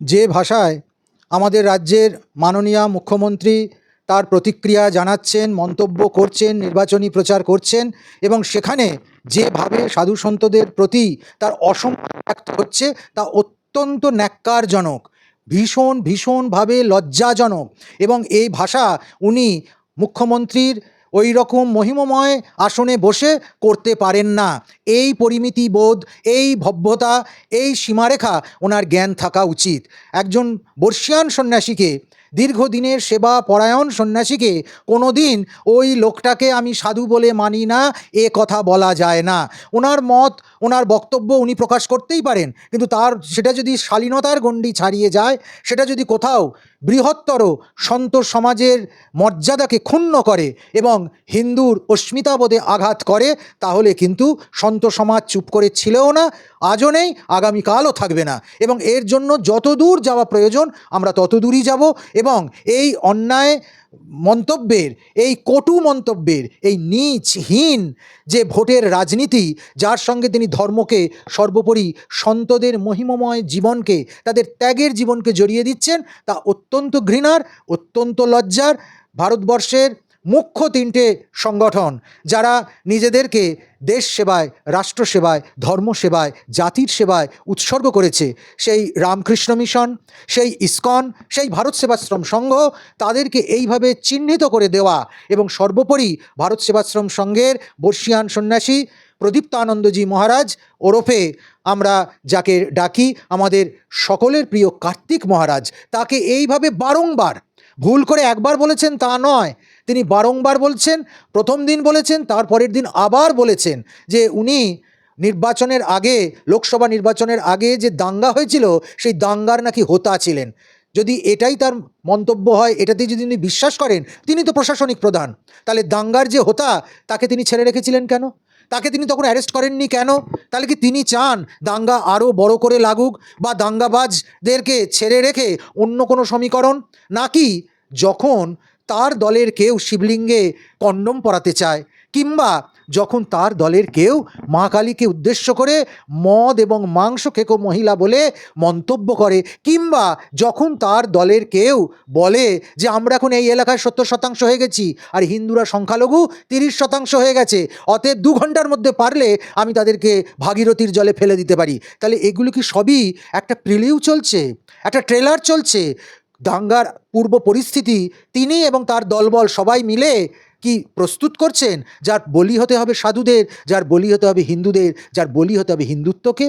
যে ভাষায় আমাদের রাজ্যের মাননীয় মুখ্যমন্ত্রী তার প্রতিক্রিয়া জানাচ্ছেন, মন্তব্য করছেন, নির্বাচনী প্রচার করছেন এবং সেখানে যেভাবে সাধু সন্তদের প্রতি তার অসম্মান ব্যক্ত হচ্ছে তা অত্যন্ত ন্যক্কারজনক, ভীষণভাবে লজ্জাজনক। এবং এই ভাষা উনি মুখ্যমন্ত্রীর ওই রকম মহিমময় আসনে বসে করতে পারেন না। এই পরিমিতি বোধ, এই ভব্যতা, এই সীমারেখা ওনার জ্ঞান থাকা উচিত। একজন বর্ষিয়ান সন্ন্যাসীকে, দীর্ঘদিনের সেবা পরায়ণ সন্ন্যাসীকে কোনোদিন ওই লোকটাকে আমি সাধু বলে মানি না এ কথা বলা যায় না। ওনার মত, ওনার বক্তব্য উনি প্রকাশ করতেই পারেন, কিন্তু সেটা যদি শালীনতার গণ্ডি ছাড়িয়ে যায়, সেটা যদি কোথাও বৃহত্তর সন্ত সমাজের মর্যাদাকে ক্ষুণ্ণ করে এবং হিন্দুর অস্মিতাবোধে আঘাত করে, তাহলে কিন্তু সন্ত সমাজ চুপ করে ছিলও না, আজও নেই, আগামীকালও থাকবে না। এবং এর জন্য যত দূর যাওয়া প্রয়োজন আমরা তত দূরই যাব। এবং এই অন্যায় মন্তব্যের, এই কটু মন্তব্যের, এই নীচহীন যে ভোটের রাজনীতি, যার সঙ্গে তিনি ধর্মকে সর্বোপরি সন্তদের মহিমময় জীবনকে, তাদের ত্যাগের জীবনকে জড়িয়ে দিচ্ছেন, তা অত্যন্ত ঘৃণার, অত্যন্ত লজ্জার। ভারতবর্ষের মুখ্য তিনটে সংগঠন যারা নিজেদেরকে দেশ সেবায়, রাষ্ট্র সেবায়, ধর্ম সেবায়, জাতির সেবায় উৎসর্গ করেছে, সেই রামকৃষ্ণ মিশন, সেই ইসকন, সেই ভারত সেবাশ্রম সংঘ, তাদেরকে এইভাবে চিহ্নিত করে দেওয়া এবং সর্বোপরি ভারত সেবাশ্রম সংঘের বর্ষিয়ান সন্ন্যাসী প্রদীপ্তানন্দজি মহারাজ ওরফে আমরা যাকে ডাকি আমাদের সকলের প্রিয় কার্তিক মহারাজ, তাকে এইভাবে বারংবার, ভুল করে একবার বলেছেন তা নয়, তিনি বারংবার বলছেন। প্রথম দিন বলেছেন, তারপরের দিন আবার বলেছেন যে উনি নির্বাচনের আগে, লোকসভা নির্বাচনের আগে যে দাঙ্গা হয়েছিল সেই দাঙ্গার নাকি হোতা ছিলেন। যদি এটাই তার মন্তব্য হয়, এটাতে যদি উনি বিশ্বাস করেন, তিনি তো প্রশাসনিক প্রধান, তাহলে দাঙ্গার যে হোতা তাকে তিনি ছেড়ে রেখেছিলেন কেন? তাকে তিনি তখন অ্যারেস্ট করেননি কেন? তাহলে কি তিনি চান দাঙ্গা আরও বড় করে লাগুক, বা দাঙ্গাবাজদেরকে ছেড়ে রেখে অন্য কোনো সমীকরণ? নাকি যখন তার দলের কেউ শিবলিঙ্গে কন্ডম পরাতে চায়, কিংবা যখন তার দলের কেউ মা কালীকে উদ্দেশ্য করে মদ এবং মাংস খেকো মহিলা বলে মন্তব্য করে, কিংবা যখন তার দলের কেউ বলে যে আমরা এখন এই এলাকায় 70% হয়ে গেছি আর হিন্দুরা সংখ্যালঘু 30% হয়ে গেছে, অতএব 2 ঘন্টার মধ্যে পারলে আমি তাদেরকে ভাগীরথীর জলে ফেলে দিতে পারি, তাহলে এগুলো কি সবই একটা প্রিলিউ চলছে, একটা ট্রেলার চলছে? দাঙ্গার পূর্ব পরিস্থিতি তিনি এবং তার দলবল সবাই মিলে কি প্রস্তুত করছেন, যার বলি হতে হবে সাধুদের, যার বলি হতে হবে হিন্দুদের, যার বলি হতে হবে হিন্দুত্বকে?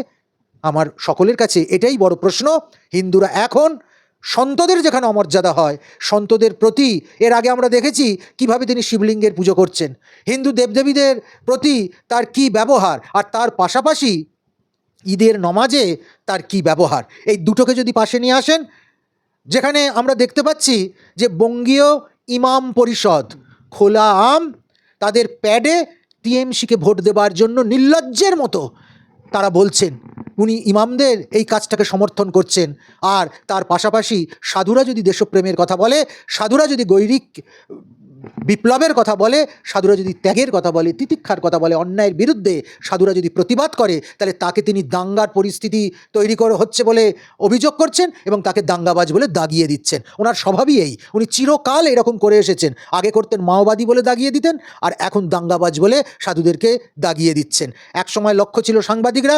আমার সকলের কাছে এটাই বড় প্রশ্ন। হিন্দুরা এখন সন্তদের যেখানে অমর্যাদা হয়, সন্তদের প্রতি, এর আগে আমরা দেখেছি কিভাবে তিনি শিবলিঙ্গের পুজো করছেন, হিন্দু দেবদেবীদের প্রতি তার কি ব্যবহার, আর তার পাশাপাশি ঈদের নমাজে তার কি ব্যবহার, এই দুটোকে যদি পাশে নিয়ে আসেন, যেখানে আমরা দেখতে পাচ্ছি যে বঙ্গীয় ইমাম পরিষদ খোলা আম তাদের প্যাডে টিএমসিকে ভোট দেবার জন্য নির্লজ্জের মতো তারা বলছেন, উনি ইমামদের এই কাজটাকে সমর্থন করছেন। আর তার পাশাপাশি সাধুরা যদি দেশপ্রেমের কথা বলে, সাধুরা যদি গৈরিক বিপ্লবের কথা বলে, সাধুরা যদি ত্যাগের কথা বলে, তিতিক্ষার কথা বলে, অন্যায়ের বিরুদ্ধে সাধুরা যদি প্রতিবাদ করে, তাহলে তাকে তিনি দাঙ্গার পরিস্থিতি তৈরি করে হচ্ছে বলে অভিযোগ করছেন এবং তাকে দাঙ্গাবাজ বলে দাগিয়ে দিচ্ছেন। ওনার স্বভাবই এই, উনি চিরকাল এরকম করে এসেছেন। আগে করতেন মাওবাদী বলে দাগিয়ে দিতেন, আর এখন দাঙ্গাবাজ বলে সাধুদেরকে দাগিয়ে দিচ্ছেন। এক সময় লক্ষ্য ছিল সাংবাদিকরা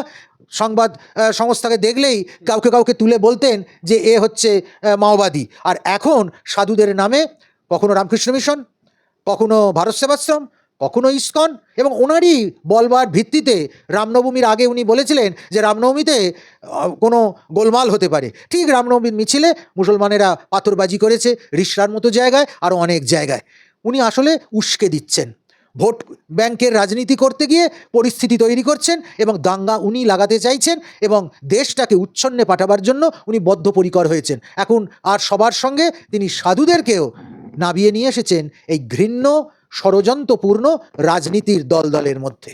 সংবাদ সংস্থাকে দেখলেই কাউকে তুলে বলতেন যে এ হচ্ছে মাওবাদী, আর এখন সাধুদের নামে কখনো রামকৃষ্ণ মিশন, কখনো ভারত সেবাশ্রম, কখনো ইসকন, এবং ওনারই বলবার ভিত্তিতে রামনবমীর আগে উনি বলেছিলেন যে রামনবমীতে কোনো গোলমাল হতে পারে। ঠিক রামনবমীর মিছিলে মুসলমানেরা পাথরবাজি করেছে রিসরার মতো জায়গায়, আরও অনেক জায়গায়। উনি আসলে উস্কে দিচ্ছেন, ভোট ব্যাংকের রাজনীতি করতে গিয়ে পরিস্থিতি তৈরি করছেন এবং দাঙ্গা উনি লাগাতে চাইছেন এবং দেশটাকে উচ্ছন্নে পাঠাবার জন্য উনি বদ্ধপরিকর হয়েছেন। এখন আর সবার সঙ্গে তিনি সাধুদেরকেও নাবিয়ে নিয়ে এসেছেন এই ঘৃণ্য ষড়যন্ত্রপূর্ণ রাজনীতির দলের মধ্যে।